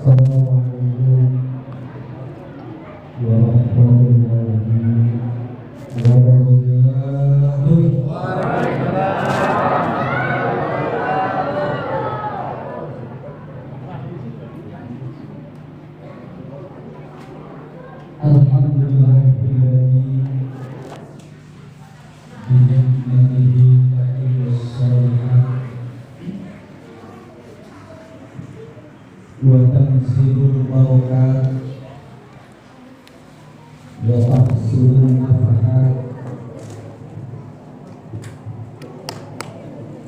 Assalamualaikum warahmatullahi wabarakatuh. Alhamdulillahilladzi bi ni'matihi tatimmus shalihat wa tanzilul barakat wa tahsulul nafahat.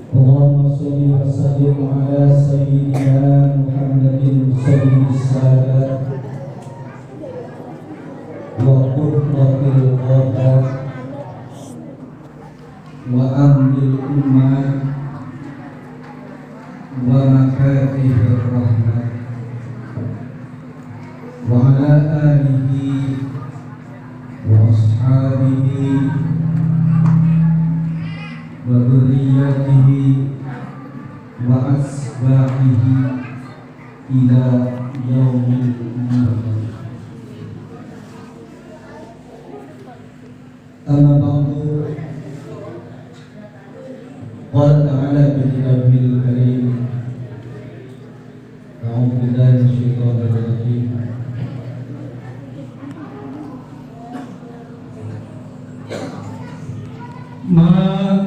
Allahumma shalli wa sallim ala sayyidina Muhammadin sayyidis sadat wa qurratil qadar wa amdil ummah wa mafatihir rahmat wa ala alihi wa ashabihi wa dhurriyyatihi wa asbahihi ila yaumil qiyamah. Amma ba'du, qala ta'ala bi kitabil karim, a'udzu billahi minasyaitonir rajim. Ma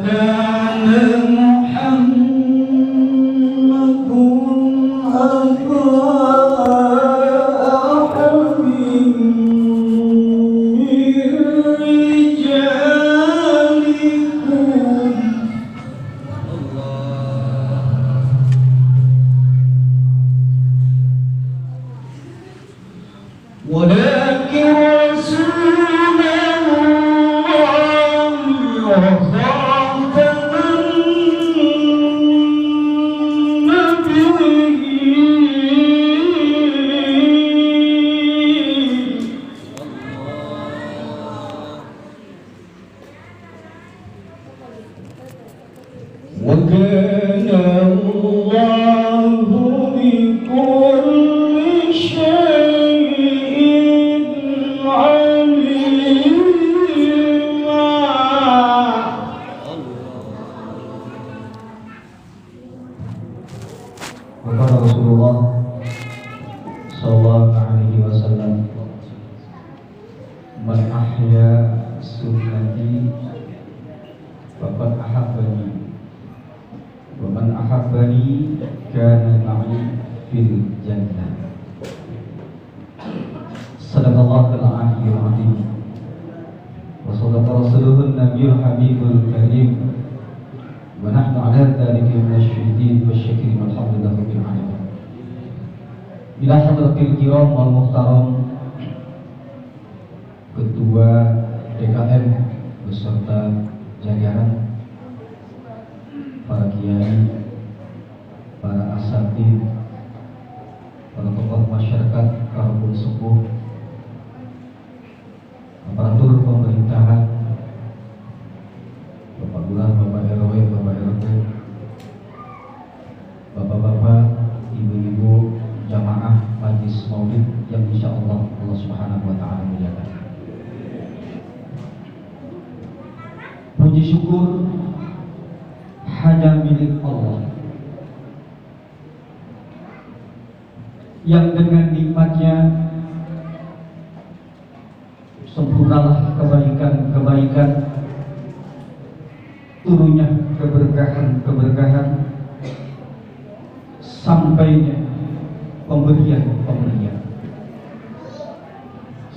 kana Muhammadun ولكن رسول الله وخاتم النبيين. وكان الله بكل شيء عليما. وقال رسول الله صلى الله عليه وسلم من أحيا سنتي فقد أحبني ومن أحبني كان معي في الجنة. Sadaqallahul aliyyul azim wa sadaqa rasuluhun nabiyul habibul karim wa nahnu ala dzalika minasyahidin wasyakirin walhamdulillahi rabbil alamin. Ila hadratil kiram wal muhtaram Ketua DKM beserta jajaran, para kiai, para asatidz, para tokoh masyarakat, para sepuh, aparatur pemerintahan, Bapak Lurah, Bapak RW, Bapak RT, Bapak-bapak, ibu-ibu, jamaah majlis maulid yang insya Allah Allah Subhanahu wa Ta'ala muliakan. Puji syukur hanya milik Allah yang dengan nikmatnya sempurnalah kebaikan-kebaikan, turunnya keberkahan-keberkahan, sampainya pemberian-pemberian.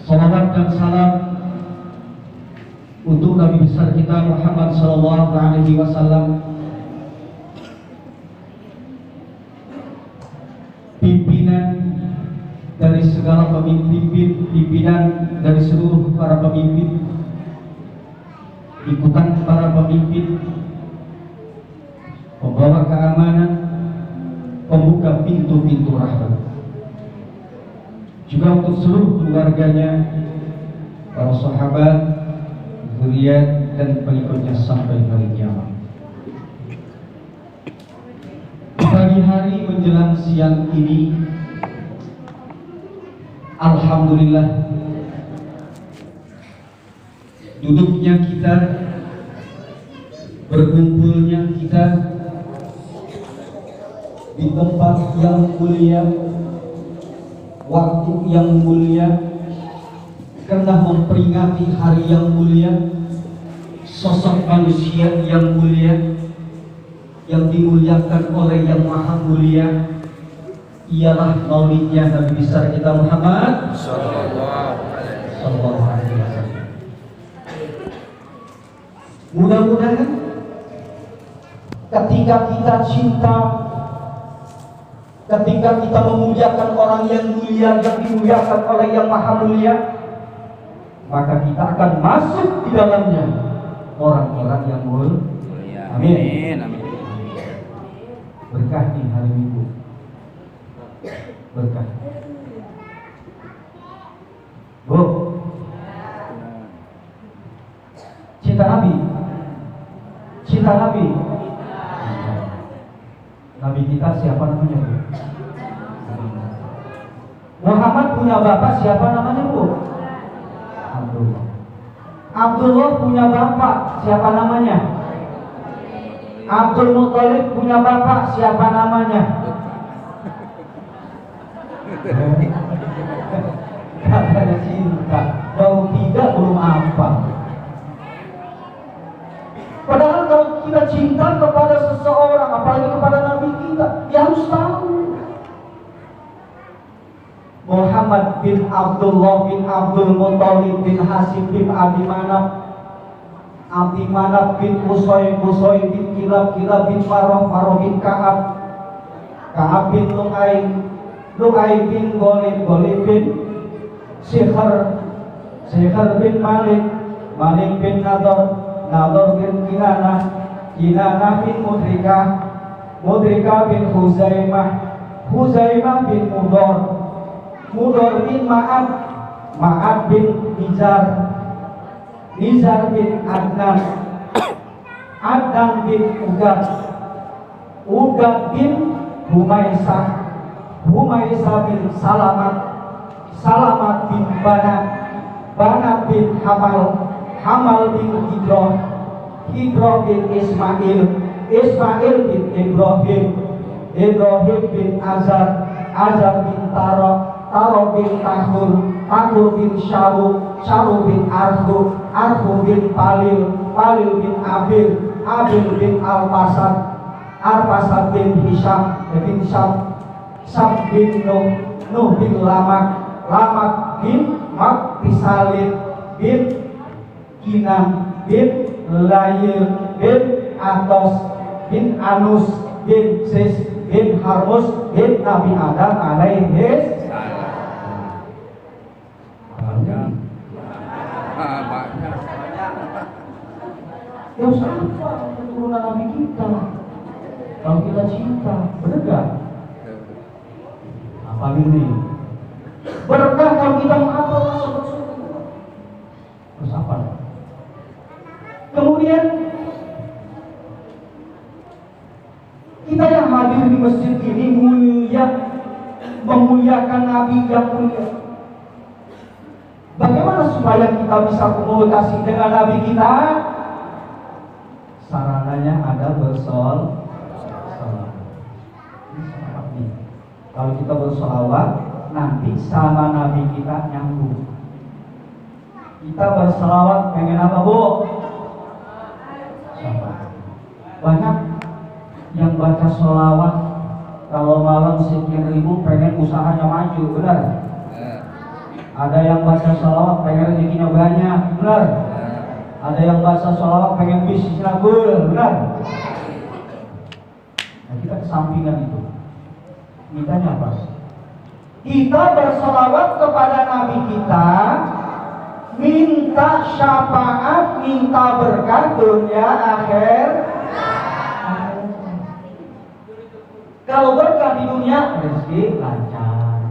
Salawat dan salam untuk Nabi besar kita Muhammad sallallahu alaihi wasallam, pimpinan dari segala pimpinan dari seluruh para pemimpin, ikutan para pemimpin, pembawa keamanan, pembuka pintu-pintu rahmat. Juga untuk seluruh keluarganya, para sahabat, zuriat dan pengikutnya sampai hari kiamat. Pagi hari menjelang siang ini Alhamdulillah, duduknya kita, berkumpulnya kita di tempat yang mulia, waktu yang mulia, karena memperingati hari yang mulia, sosok manusia yang mulia, yang dimuliakan oleh yang maha mulia, ialah maulidnya Nabi besar kita Muhammad Sallallahu Alaihi Wasallam. Mudah-mudahan ketika kita cinta, ketika kita memuliakan orang yang mulia, yang dimuliakan oleh yang maha mulia, maka kita akan masuk di dalamnya orang-orang yang mulia. Amin. Berkah nih hari Minggu, berkah. Bu, cinta Nabi, cinta Nabi. Nabi kita siapa namanya, Bu? Muhammad punya bapak siapa namanya, Bu? Abdullah. Abdullah punya bapak siapa namanya? Abdul Muthalib punya bapak siapa namanya? Katanya cinta, kalau tidak belum apa. Padahal kalau kita cinta kepada seseorang, apalagi kepada Nabi kita, ya harus tahu. Muhammad bin Abdullah bin Abdul Muthalib bin Hasim bin Abi Manaf, Abi Manaf bin Qusay, Qusay bin Kilab, Kilab bin Farah, Farah bin Ka'ab, Ka'ab bin Lu'ay, Lu'ay bin Ghalib, Ghalib bin Sikhar, Sikhar bin Malik, Malik bin Nadar, Nadar bin Kinanah, Kinanah bin Mudrikah, Mudrikah bin Huzaimah, Huzaimah bin Mudar, Mudar bin Ma'ad, Ma'ad bin Nizar, Nizar bin Adnan, Adnan bin Ugad, Ugad bin Humaisah, Humaisah bin Salamat, Salamat bin Banat, Banat bin Hamal, Hamal bin Hidroh, Hidroh bin Ismail, Ismail bin Ibrahim, Ibrahim bin Azar, Azar bin Taro, Taro bin Tahur, Tahur bin Syaru, Syaru bin Arhu, Arhu bin Palil, Palil bin Abil, Abil bin Al-Pasad, Al-Pasad bin Hisham, bin Syam, Syam bin Nuh, Nuh bin Lamak, Lamak bin Maktisalid, bin Kinam, bin Layil, bin Atos, bin Anus, bin Sis, bin Harmus, bin Nabi Adam alaihi salam. Ya siapa keturunan Nabi kita? Kalau kita cinta, benar gak? Apa ini? Berkah kalau kita menghafal masuk surga. Terus apa? Kemudian kita yang hadir di masjid ini mulia, memuliakan Nabi yang mulia. Bagaimana supaya kita bisa komunikasi dengan Nabi kita? Sarananya ada bersolawat. Kalau kita bersolawat, nanti sama Nabi kita nyambung. Kita bersolawat pengen apa, Bu? Banyak yang baca solawat kalau malam sekian ribu pengen usahanya maju, benar? Ada yang baca solawat pengen rezekinya banyak, benar? Ada yang baca solawat pengen bisnisnya full, benar? Nah, kita kesampingan itu. Mintanya apa? Kita bersolawat kepada Nabi kita, minta syafaat, minta berkah dunia akhir. Kalau berkah di dunia, rezeki lancar,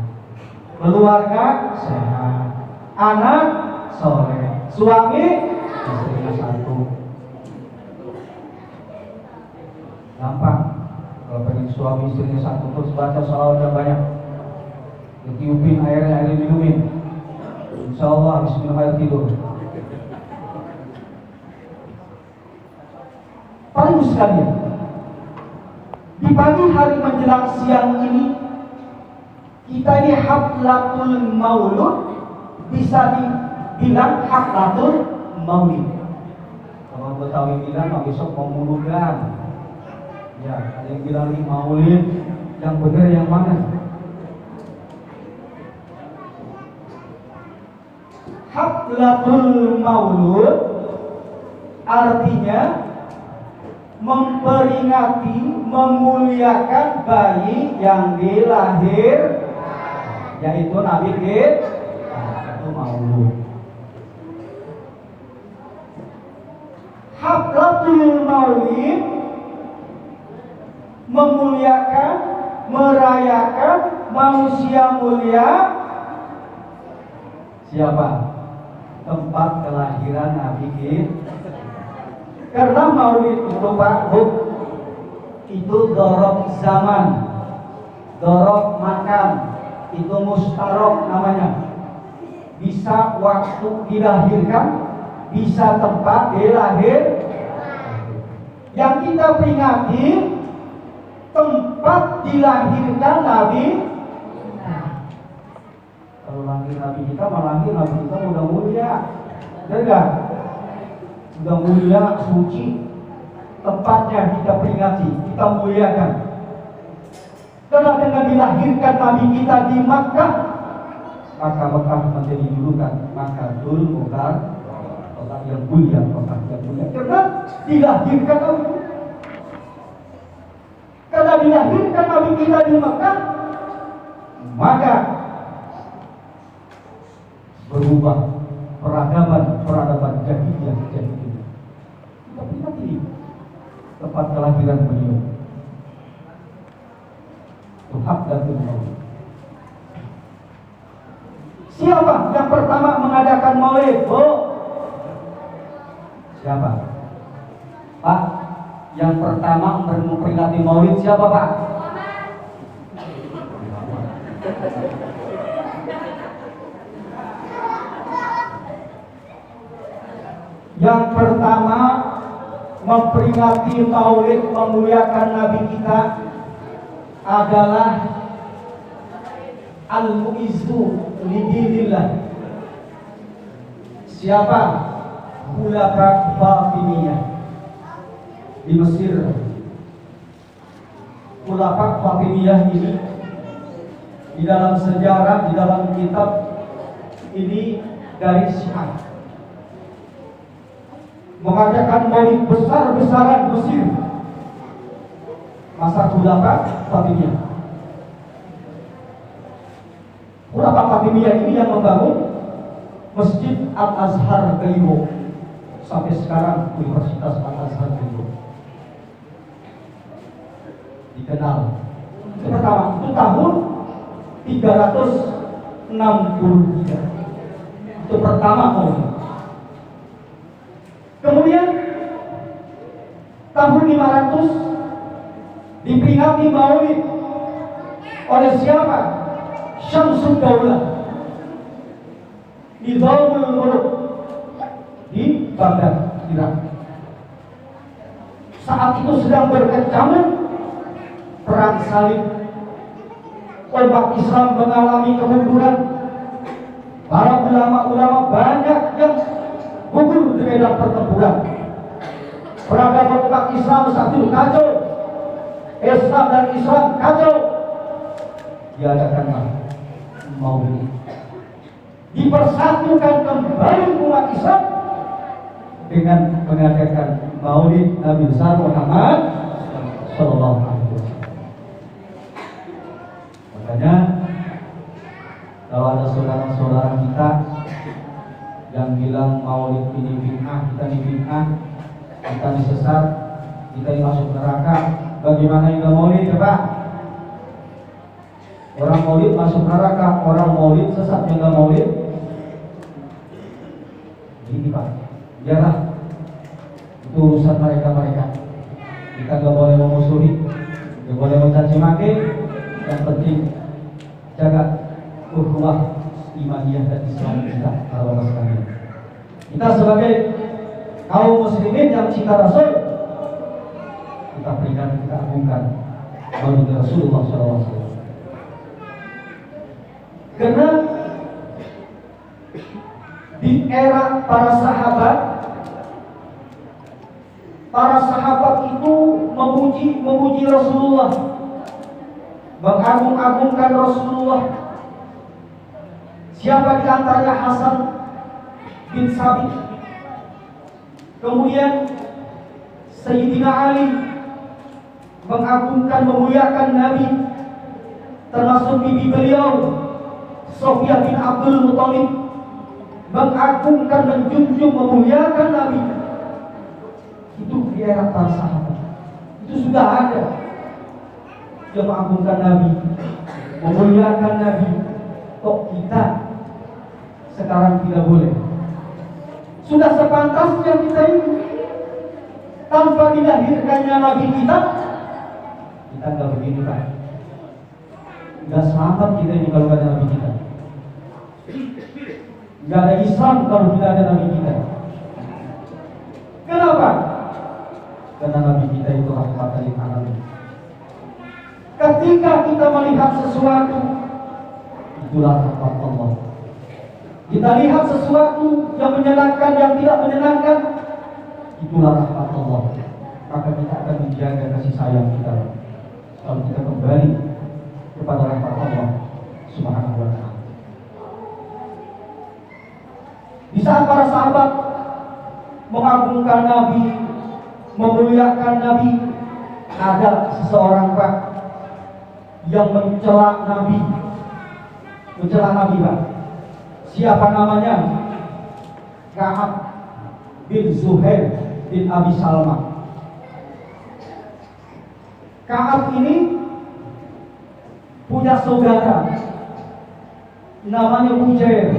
keluarga sehat, anak soleh, suami istrinya satu. Gampang. Kalau pengen suami istrinya satu terus baca sholawat yang banyak. Ditiupin airnya, air minumin. Insya Allah habis minum air tidur. Para ibu sekalian, di pagi hari menjelang siang ini kita ini haflatul maulud, bisa dibilang haflatul maulid. Kalau Betawi bilang besok mau muludan. Ya, ada yang bilang ini maulid, yang benar yang mana? Haflatul maulud artinya memperingati, memuliakan bayi yang dilahir, yaitu Nabi kita, itu maulud. Haflatul maulid memuliakan, merayakan manusia mulia. Siapa? Tempat kelahiran Nabi kita. Karena maulid itu Pak Bu, itu dorok zaman, dorok makan, itu mustarok namanya. Bisa waktu dilahirkan, bisa tempat dilahir. Yang kita peringati tempat dilahirkan Nabi. Kalau lahir Nabi kita, Nabi kita udah mulia, enggak? Sudah mulia, suci. Tempatnya kita peringati, kita muliakan. Karena dengan dilahirkan Nabi kita di Makkah, maka Makkah menjadi julukan Makkahul Mukarramah, kota yang mulia, kota yang mulia. Karena dilahirkan Nabi. Karena dilahirkan Nabi kita di Makkah, maka berubah peradaban jahiliyah. Kita peringati tempat kelahiran beliau. Tuhab dan maulid. Siapa yang pertama mengadakan maulid? Siapa? Pak, yang pertama memperingati maulid siapa Pak? Yang pertama memperingati maulid, memuliakan Nabi kita adalah Al-Mu'izzu lidinillah. Siapa? Khulafa Fatimiyah di Mesir. Khulafa Fatimiyah ini di dalam sejarah, di dalam kitab ini dari Syiah, mengadakan maulid besar-besaran Mesir masa Khulafa Fatimiyah. Khulafa Fatimiyah ini yang membangun Masjid Al-Azhar Kairo. Sampai sekarang Universitas Al-Azhar Kairo dikenal. Itu pertama, itu tahun 363. Itu pertama maulid. Kemudian tahun 500 diperingati maulid oleh siapa? Syamsul Daulah Nizamul Muluk di Baghdad, Irak. Saat itu sedang berkecamuk perang salib. Umat Islam mengalami kemunduran. Para ulama-ulama banyak yang gugur di medan pertempuran. Peradaban umat Islam saat itu kacau. Islam dan Islam kacau. Diadakan maulid, dipersatukan kembali umat Islam dengan mengadakan maulid Nabi besar Muhammad Sallallahu Alaihi Wasallam. Makanya kalau ada saudara-saudara kita yang bilang maulid ini bid'ah, kita ini bid'ah, kita ini sesat, kita ini masuk neraka, bagaimana yang maulid ya Pak? Orang maulid masuk neraka, orang maulid sesat yang gak maulid. Gini Pak, biarlah itu urusan mereka. Kita gak boleh memusuhi, gak boleh mencaci maki. Yang penting jaga ukhuwah imaniyah dan Islam kita, para bapak sekalian. Kita sebagai kaum muslimin yang cinta Rasul, kita berikan, kita agungkan baginda Rasulullah SAW. Karena di era para sahabat itu memuji Rasulullah, mengagung-agungkan Rasulullah. Siapa di antaranya? Hasan bin Sabit, kemudian Sayyidina Ali mengagungkan, memuliakan Nabi, termasuk bibi beliau Sofia bin Abdul Muthalib mengagungkan, menjunjung, memuliakan Nabi. Itu di era para sahabat. Itu sudah ada yang mengagungkan Nabi, memuliakan Nabi. Kok kita sekarang tidak boleh? Sudah sepantasnya kita ini, tanpa dilahirkannya Nabi kita nggak begini Pak. Nggak selamat kita ini kalau ada Nabi kita. Nggak ada Islam kalau tidak ada Nabi kita. Kenapa? Karena Nabi kita itu rahmatan lil alamin. Ketika kita melihat sesuatu, itulah rahmat Allah. Kita lihat sesuatu yang menyenangkan, yang tidak menyenangkan, itulah rahmat Allah. Maka kita akan menjaga kasih sayang kita kalau kita kembali kepada rahmat Allah Subhanahu wa ta'ala. Di saat para sahabat mengagungkan Nabi, memuliakan Nabi, ada seseorang Pak yang mencela Nabi. Mencela Nabi Pak. Siapa namanya? Ka'ab bin Zuhair bin Abi Salma. Ka'ab ini punya saudara namanya Bujair.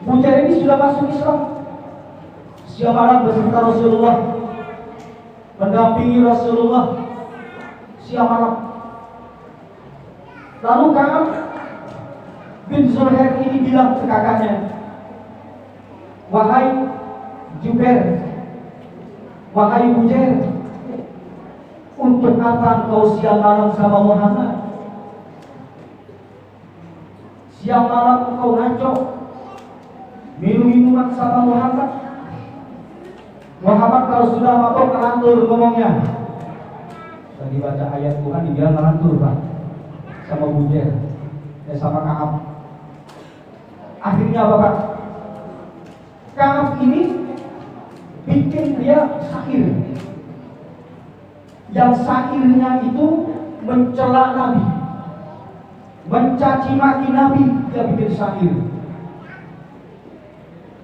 Bujair ini sudah masuk Islam. Siang malam beserta Rasulullah, mendampingi Rasulullah siang malam. Lalu Ka'ab bin Zuhair ini bilang ke kakaknya, "Wahai Jubair, wahai Bujair, untuk apa engkau siang malam sama Muhammad? Siang malam engkau ngaco, minum-minuman sama Muhammad. Muhammad kalau sudah mabuk ngelantur ngomongnya." Tadi baca ayat Tuhan dibilang ngelantur Pak, sama Bujair, sama Ka'ab. Akhirnya apa Pak? Ka'ab ini bikin dia syair. Yang syairnya itu mencela Nabi, mencaci maki Nabi, dia bikin syair.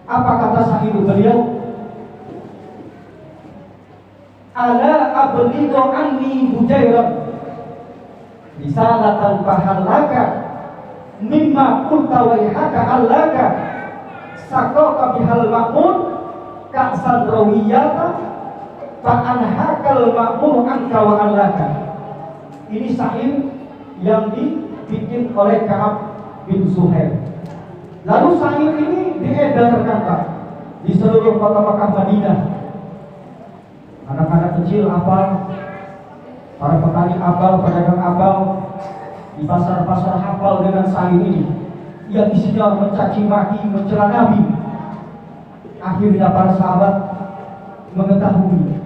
Apa kata syair beliau? Ala ablighu anni Bujairah risalatan fahallaka mimma qulta wa ihaka allaka saqaka bihal ma'mun ka'san rawiyata fa'anhakal ma'mun anka wa allaka. Ini syair yang dibikin oleh Ka'ab bin Zuhair. Lalu syair ini diedarkan Pak di seluruh kota Makkah Madinah. Anak-anak kecil hafal, para petani hafal, pedagang hafal, di pasar-pasar hafal dengan syair ini yang isinya mencaci maki, mencela Nabi. Akhirnya para sahabat mengetahui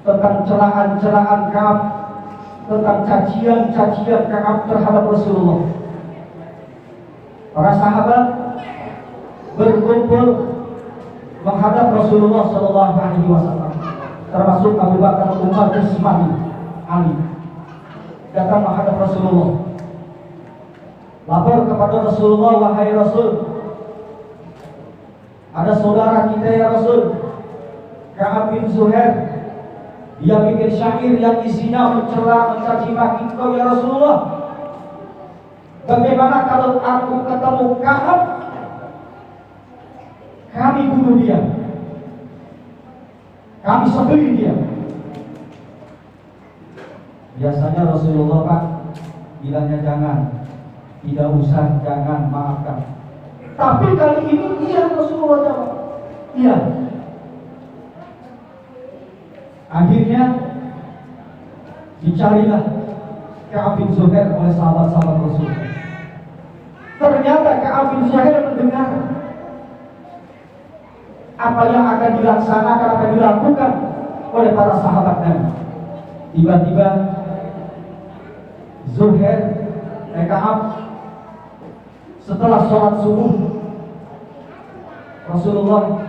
tentang celaan-celaan Ka'ab, tentang cacian-cacian Ka'ab terhadap Rasulullah. Para sahabat berkumpul menghadap Rasulullah SAW, termasuk Abu Bakar, Umar, Utsman, Ali, datang menghadap Rasulullah. Lapor kepada Rasulullah, "Wahai Rasul, ada saudara kita ya Rasul, Ka'ab bin Zuhair, dia bikin syair yang isinya mencela, mencaci maki engkau ya Rasulullah. Bagaimana kalau aku ketemu Ka'ab, kami bunuh dia, kami sembelih dia?" Biasanya Rasulullah Pak bilangnya jangan, tidak usah, jangan, maafkan. Tapi kali ini iya Rasulullah jawab, iya. Akhirnya dicarilah Ka'ab bin Zuhair oleh sahabat-sahabat Rasulullah. Ternyata Ka'ab bin Zuhair mendengar apa yang akan dilaksanakan, akan dilakukan oleh para sahabat Nabi. Tiba-tiba Zuhair Ka'ab setelah sholat subuh, Rasulullah,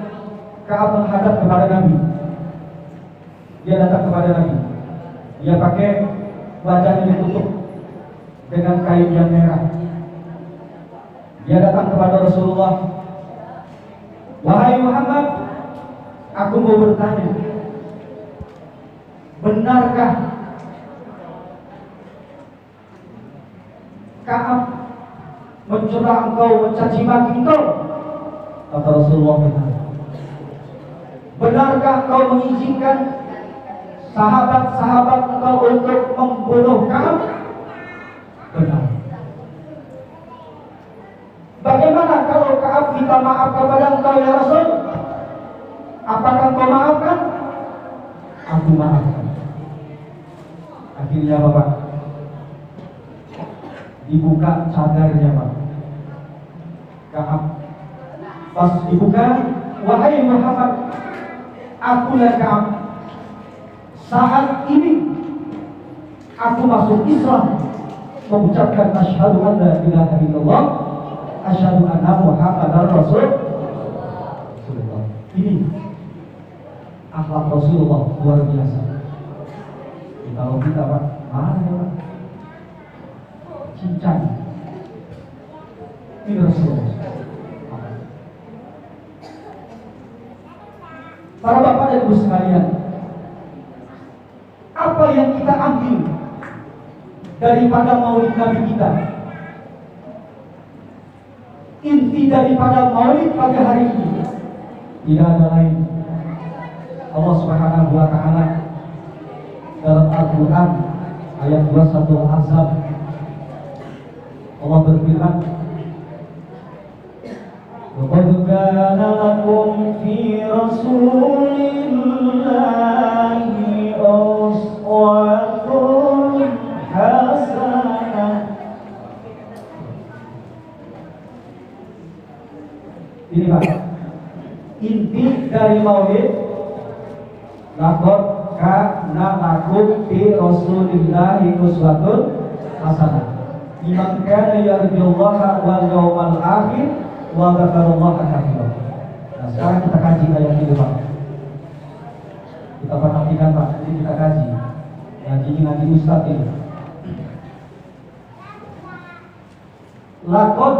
Ka'ab menghadap kepada Nabi. Dia datang kepada Nabi. Dia pakai wajahnya ditutup dengan kain yang merah. Dia datang kepada Rasulullah. Wahai Muhammad, aku mau bertanya, benarkah Ka'ab mencela engkau, mencaci maki engkau? Kata Rasulullah, benar. Benarkah kau mengizinkan sahabat-sahabat engkau untuk membunuh Ka'ab? Benar. Bagaimana kalau Ka'ab minta maaf kepada engkau ya Rasul? Apakah engkau maafkan? Aku maafkan. Akhirnya Bapak, dibuka cadarnya Pak Ka'ab. Pas dibuka, wahai Muhammad, akulah Ka'ab. Saat ini aku masuk Islam, mengucapkan asyhadu an la ilaha illallah, asyhadu anna Muhammadar Rasulullah. Ini akhlak Rasulullah luar biasa. Kalau kita Pak, mana ya Pak? Cincang. Ini Rasulullah. Para bapak dan ibu sekalian, apa yang kita ambil daripada maulid Nabi kita? Inti daripada maulid pada hari ini tidak ada lain. Allah Subhanahu wa Ta'ala dalam Al-Quran ayat 21 Al-Ahzab, Allah berfirman, "Laqad kana lakum fi Rasulillahi uswatun hasanah." Ini Pak, inti dari maulid, laqad kana lakum fi Rasulillahi uswatun hasanah liman kana yarjullaha wal yawmal akhir wa dzakarallaha katsiran. Nah, sekarang kita kaji ayat ini Pak. Kita perhatikan Pak, ini kita kaji. Ngaji Ustaz ini. Laqad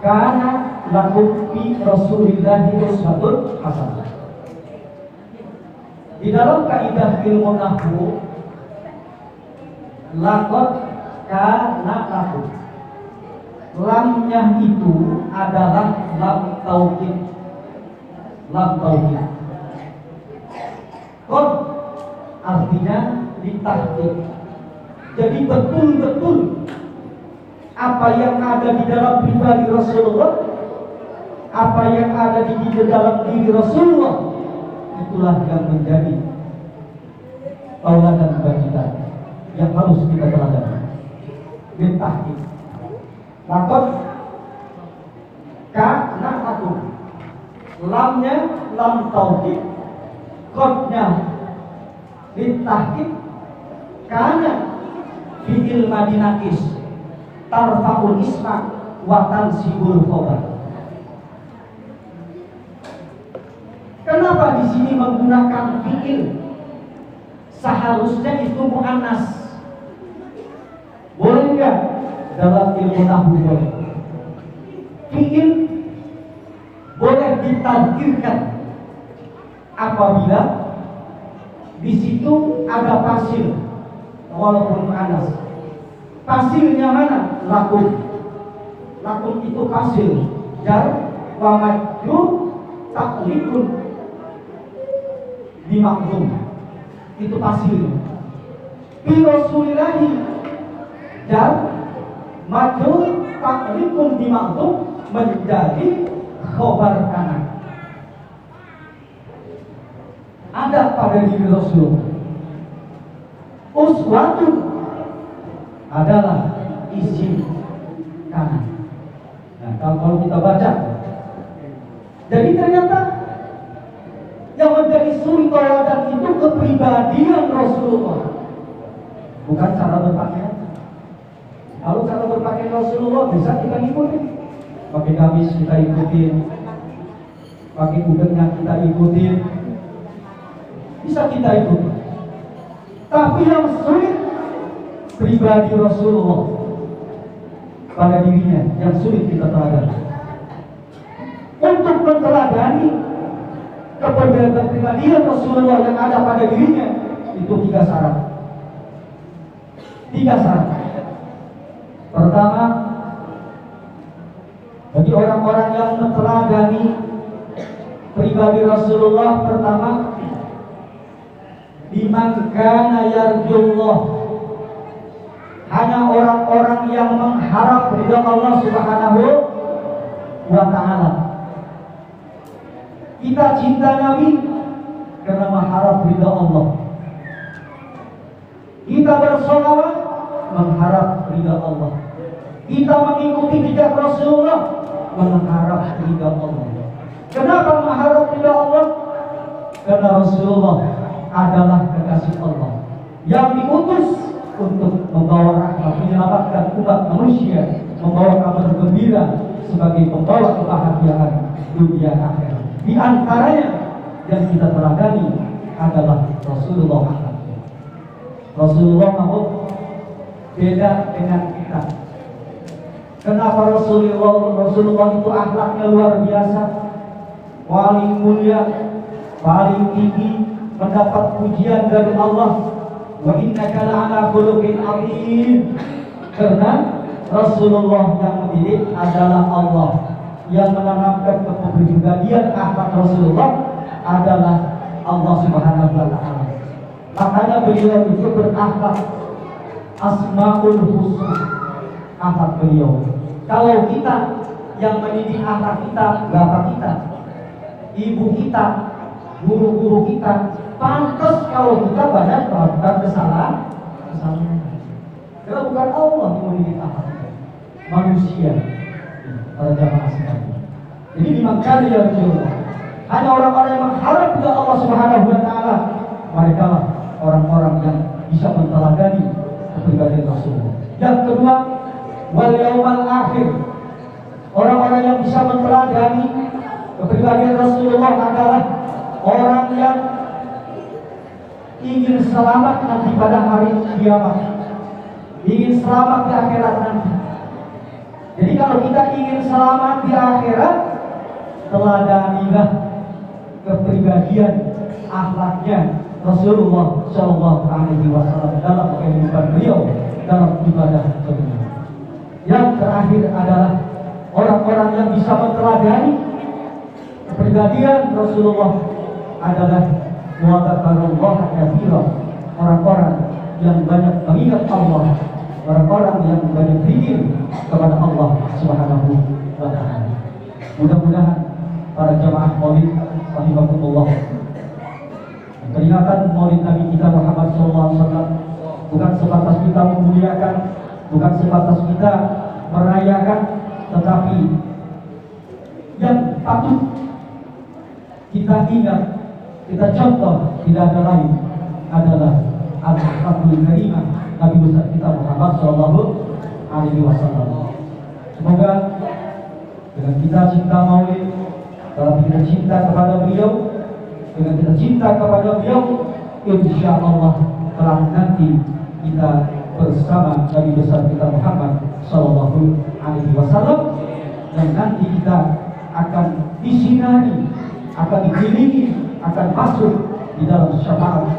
kana lakum fi Rasulillahi uswatun hasanah. Di dalam kaidah ilmu nahwu, laqad kana lakum, lamnya itu adalah lam taukid. Lam taukid. Qad artinya ditahqiq. Jadi betul-betul apa yang ada di dalam pribadi Rasulullah, apa yang ada di dalam diri Rasulullah, itulah yang menjadi tauladan bagi kita, yang harus kita teladani. Ditahqiq. Laqad kana lakum, lamnya lam taukid, qadnya ditahqiq, kana fi'il madinakis tarfa'ul isma wa tansibul khabar. Kenapa di sini menggunakan fi'il? Seharusnya itu muannas. Boleh enggak? Dalam ilmu nahwu boleh. Fi'il boleh ditadkirkan apabila di situ ada fasil walaupun muannas. Fasilnya mana? Lakum. Lakum itu fasil. Jar wa majrur taklifun bimakzum. Itu fasil. Fi Rasulillahi jar majrur taklikun dimaksud menjadi khobar kana. Ada pada diri Rasulullah. Uswatun adalah isi kanan. Nah, kalau kita baca, jadi ternyata yang menjadi suri tauladan itu kepribadian Rasulullah, bukan cara berpakaian. Kalau cara berpakaian Rasulullah bisa kita ikuti, pakai gamis kita ikutin, pakai udengnya kita ikutin, bisa kita ikuti. Tapi yang sulit pribadi Rasulullah pada dirinya yang sulit kita teladani. Untuk menteladani kepribadian Rasulullah yang ada pada dirinya itu 3 syarat. 3 syarat. Pertama, bagi orang-orang yang menteladani pribadi Rasulullah, pertama, liman kana yarjullah, hanya orang-orang yang mengharap ridha Allah Subhanahu wa ta'ala. Kita cinta Nabi karena mengharap ridha Allah. Kita bersolawat mengharap ridha Allah. Kita mengikuti jejak Rasulullah mengharap ridha Allah. Kenapa mengharap ridha Allah? Karena Rasulullah adalah kekasih Allah yang diutus untuk membawa rahmat, menyelamatkan umat manusia, membawa kabar gembira sebagai pembawa kebahagiaan dunia akhirat. Di antaranya yang kita teladani adalah Rasulullah Muhammad. Rasulullah Muhammad beda dengan kita. Kenapa Rasulullah itu akhlaknya luar biasa, paling mulia, paling tinggi, mendapat pujian dari Allah. Wa innaka la'ala khuluqin 'adzim. Karena Rasulullah yang mendidik adalah Allah, yang menanamkan kepribadian akhlak Rasulullah adalah Allah Subhanahu wa ta'ala. Makanya beliau itu berakhlak asmaul husna, akhlak beliau. Kalau kita yang mendidik akhlak kita, bapak kita, ibu kita, guru-guru kita, pantas kalau kita banyak melakukan kesalahan. Karena bukan Allah yang mendidik akhlak kita, manusia. Para jamaah sekalian. Jadi dimakan ya Rasulullah. Hanya orang-orang yang mengharap kepada Allah Subhanahu wa ta'ala, mereka lah orang-orang yang bisa menteladani kepribadian Rasulullah. Yang kedua, wal yaumal akhir. Orang-orang yang bisa menteladani kepribadian Rasulullah adalah orang yang ingin selamat nanti pada hari kiamat, ingin selamat di akhirat nanti. Jadi kalau kita ingin selamat di akhirat, teladanilah kepribadian akhlaknya Rasulullah Shallallahu Alaihi Wasallam dalam kehidupan beliau dalam ibadah beliau. Yang terakhir adalah orang-orang yang bisa menteladani kepribadian Rasulullah adalah wa'adzakarullah katsiran, orang-orang yang banyak mengingat Allah, orang-orang yang banyak zikir kepada Allah Subhanahu wa ta'ala. Mudah-mudahan para jamaah Maulid rahimakumullah, peringatan Maulid Nabi kita Muhammad SAW bukan sebatas kita memuliakan, bukan sebatas kita merayakan, tetapi yang patut kita ingat, kita contoh tidak ada lain adalah al-Habibul Karimah Nabi besar kita Muhammad Sallallahu Alaihi Wasallam. Semoga dengan kita cinta Maulid, dalam kita cinta kepada beliau, dengan kita cinta kepada beliau, insya Allah telah nanti kita bersama Nabi besar kita Muhammad Sallallahu Alaihi Wasallam, dan nanti kita akan disinari, akan dikelilingi, akan masuk di dalam syafaat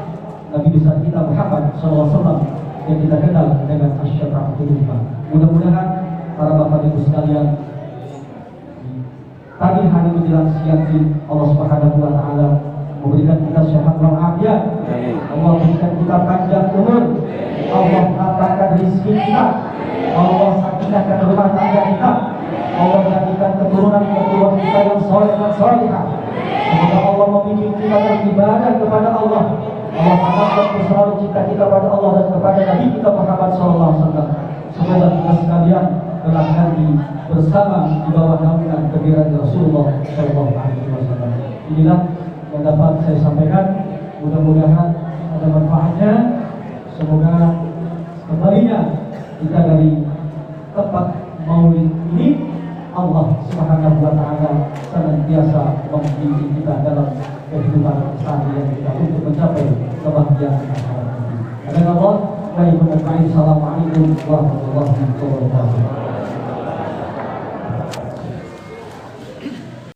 Nabi besar kita Muhammad SAW yang kita kenal dengan asy-syafa'atul uzma. Mudah-mudahan para bapak ibu sekalian, pagi hari menjelang siang ini Allah Subhanahu wa ta'ala memberikan kita sehat wal afiat, Allah berikan kita panjang umur, Allah lapangkan rezeki kita. Allah sakinahkan rumah tangga kita. Allah jadikan keturunan kita yang soleh dan solehah. Semoga Allah membimbing kita beribadah kepada Allah. Allah tanamkan selalu cinta kita pada Allah dan kepada Nabi kita Muhammad SAW. Semoga kita sekalian kelak nanti bersama di bawah naungan kebaikan Rasulullah SAW. Inilah yang dapat saya sampaikan. Mudah-mudahan ada manfaatnya. Semoga kembalinya kita dari tempat maulid ini Allah Subhanahu wa taala senantiasa membimbing kita dalam kehidupan sehari-hari kita untuk mencapai kebahagiaan akhirat nanti. Assalamualaikum warahmatullahi wabarakatuh.